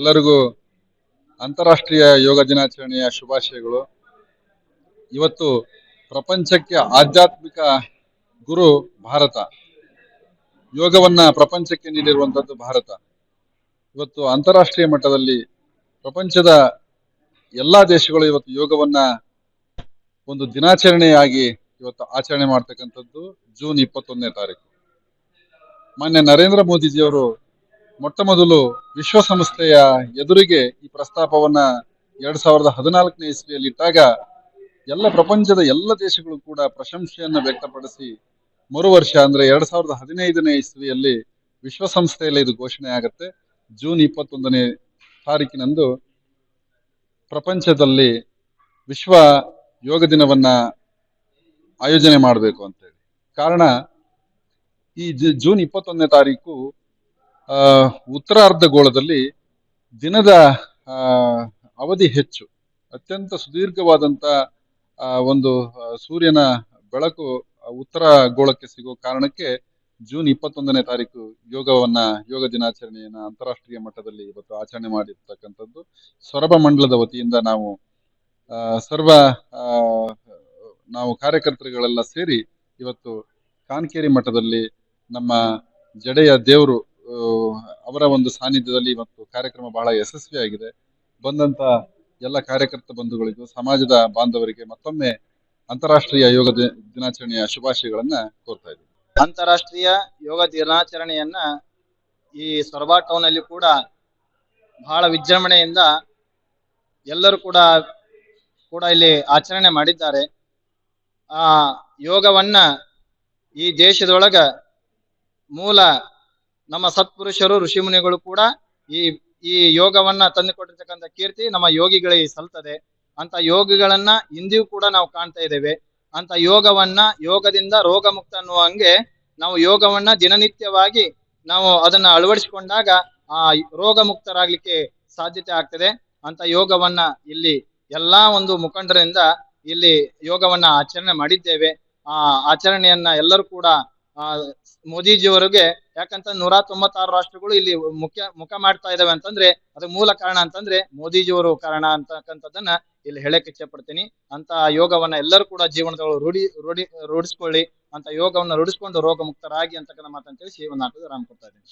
ಎಲ್ಲರಿಗೂ ಅಂತಾರಾಷ್ಟ್ರೀಯ ಯೋಗ ದಿನಾಚರಣೆಯ ಶುಭಾಶಯಗಳು. ಇವತ್ತು ಪ್ರಪಂಚಕ್ಕೆ ಆಧ್ಯಾತ್ಮಿಕ ಗುರು ಭಾರತ. ಯೋಗವನ್ನ ಪ್ರಪಂಚಕ್ಕೆ ನೀಡಿರುವಂತದ್ದು ಭಾರತ. ಇವತ್ತು ಅಂತಾರಾಷ್ಟ್ರೀಯ ಮಟ್ಟದಲ್ಲಿ ಪ್ರಪಂಚದ ಎಲ್ಲಾ ದೇಶಗಳು ಇವತ್ತು ಯೋಗವನ್ನ ಒಂದು ದಿನಾಚರಣೆಯಾಗಿ ಇವತ್ತು ಆಚರಣೆ ಮಾಡ್ತಕ್ಕಂಥದ್ದು ಜೂನ್ 21ನೇ ತಾರೀಕು. ಮಾನ್ಯ ನರೇಂದ್ರ ಮೋದಿಜಿಯವರು ಮೊಟ್ಟ ಮೊದಲು ವಿಶ್ವಸಂಸ್ಥೆಯ ಎದುರಿಗೆ ಈ ಪ್ರಸ್ತಾಪವನ್ನ 2014ನೇ ಇಸ್ವಿಯಲ್ಲಿ ಇಟ್ಟಾಗ ಎಲ್ಲ ಪ್ರಪಂಚದ ಎಲ್ಲ ದೇಶಗಳು ಕೂಡ ಪ್ರಶಂಸೆಯನ್ನ ವ್ಯಕ್ತಪಡಿಸಿ ಮರು ವರ್ಷ ಅಂದ್ರೆ 2015ನೇ ಇಸ್ವಿಯಲ್ಲಿ ವಿಶ್ವಸಂಸ್ಥೆಯಲ್ಲಿ ಇದು ಘೋಷಣೆ ಆಗುತ್ತೆ. ಜೂನ್ 21ನೇ ತಾರೀಕಿನಂದು ಪ್ರಪಂಚದಲ್ಲಿ ವಿಶ್ವ ಯೋಗ ದಿನವನ್ನ ಆಯೋಜನೆ ಮಾಡಬೇಕು ಅಂತೇಳಿ. ಕಾರಣ ಈ ಜೂನ್ 21ನೇ ತಾರೀಕು ಉತ್ತರ ಅರ್ಧಗೋಳದಲ್ಲಿ ದಿನದ ಅವಧಿ ಹೆಚ್ಚು, ಅತ್ಯಂತ ಸುದೀರ್ಘವಾದಂತ ಒಂದು ಸೂರ್ಯನ ಬೆಳಕು ಉತ್ತರ ಗೋಳಕ್ಕೆ ಸಿಗೋ ಕಾರಣಕ್ಕೆ ಜೂನ್ 21ನೇ ತಾರೀಕು ಯೋಗ ದಿನಾಚರಣೆಯನ್ನ ಅಂತಾರಾಷ್ಟ್ರೀಯ ಮಟ್ಟದಲ್ಲಿ ಇವತ್ತು ಆಚರಣೆ ಮಾಡಿರ್ತಕ್ಕಂಥದ್ದು. ಸೊರಬ ಮಂಡಲದ ವತಿಯಿಂದ ನಾವು ಕಾರ್ಯಕರ್ತರುಗಳೆಲ್ಲ ಸೇರಿ ಇವತ್ತು ಕಾನ್ಕೇರಿ ಮಠದಲ್ಲಿ ನಮ್ಮ ಜಡೆಯ ದೇವರು ಅವರ ಒಂದು ಸಾನ್ನಿಧ್ಯದಲ್ಲಿ ಇವತ್ತು ಕಾರ್ಯಕ್ರಮ ಬಹಳ ಯಶಸ್ವಿಯಾಗಿದೆ. ಬಂದಂತ ಎಲ್ಲ ಕಾರ್ಯಕರ್ತ ಬಂಧುಗಳಿಗೂ ಸಮಾಜದ ಬಾಂಧವರಿಗೆ ಮತ್ತೊಮ್ಮೆ ಅಂತಾರಾಷ್ಟ್ರೀಯ ಯೋಗ ದಿನಾಚರಣೆಯ ಶುಭಾಶಯಗಳನ್ನ ಕೋರ್ತಾ ಇದ್ದೀವಿ. ಅಂತಾರಾಷ್ಟ್ರೀಯ ಯೋಗ ದಿನಾಚರಣೆಯನ್ನ ಈ ಸೊರಬ ಟೌನ್ ಅಲ್ಲಿ ಕೂಡ ಬಹಳ ವಿಜೃಂಭಣೆಯಿಂದ ಎಲ್ಲರೂ ಕೂಡ ಇಲ್ಲಿ ಆಚರಣೆ ಮಾಡಿದ್ದಾರೆ. ಆ ಯೋಗವನ್ನ ಈ ದೇಶದೊಳಗ ಮೂಲ ನಮ್ಮ ಸತ್ಪುರುಷರು ಋಷಿಮುನಿಗಳು ಕೂಡ ಈ ಯೋಗವನ್ನ ತಂದುಕೊಟ್ಟಿರ್ತಕ್ಕಂಥ ಕೀರ್ತಿ ನಮ್ಮ ಯೋಗಿಗಳಿಗೆ ಸಲ್ತದೆ. ಅಂತ ಯೋಗಿಗಳನ್ನ ಇಂದಿಯೂ ಕೂಡ ನಾವು ಕಾಣ್ತಾ ಇದ್ದೇವೆ. ಅಂತ ಯೋಗದಿಂದ ರೋಗ ಮುಕ್ತ ಅನ್ನುವ ಹಂಗೆ ನಾವು ಯೋಗವನ್ನ ದಿನನಿತ್ಯವಾಗಿ ನಾವು ಅದನ್ನ ಅಳವಡಿಸಿಕೊಂಡಾಗ ಆ ರೋಗ ಮುಕ್ತರಾಗ್ಲಿಕ್ಕೆ ಸಾಧ್ಯತೆ ಆಗ್ತದೆ. ಅಂತ ಯೋಗವನ್ನ ಇಲ್ಲಿ ಎಲ್ಲಾ ಒಂದು ಮುಖಂಡರಿಂದ ಇಲ್ಲಿ ಯೋಗವನ್ನ ಆಚರಣೆ ಮಾಡಿದ್ದೇವೆ. ಆ ಆಚರಣೆಯನ್ನ ಎಲ್ಲರೂ ಕೂಡ ಮೋದಿಜಿಯವರಿಗೆ, ಯಾಕಂತ 196 ರಾಷ್ಟ್ರಗಳು ಇಲ್ಲಿ ಮುಖ ಮಾಡ್ತಾ ಇದಾವೆ ಅಂತಂದ್ರೆ ಅದು ಮೂಲ ಕಾರಣ ಅಂತಂದ್ರೆ ಮೋದಿಜಿಯವರು ಕಾರಣ ಅಂತಕ್ಕಂಥದ್ದನ್ನ ಇಲ್ಲಿ ಹೇಳಕ್ ಇಚ್ಛೆ ಪಡ್ತೀನಿ. ಅಂತ ಯೋಗವನ್ನ ಎಲ್ಲರೂ ಕೂಡ ಜೀವನದೊಳಗೆ ರೂಢಿಸ್ಕೊಳ್ಳಿ. ಅಂತ ಯೋಗವನ್ನ ರೂಢಿಸ್ಕೊಂಡು ರೋಗ ಮುಕ್ತರಾಗಿ ಅಂತಕ್ಕಂಥ ಮಾತಂತ ತಿಳಿಸಿ ಒಂದು 4 ರಾಮ ಕೊಡ್ತಾ ಇದ್ದೀನಿ.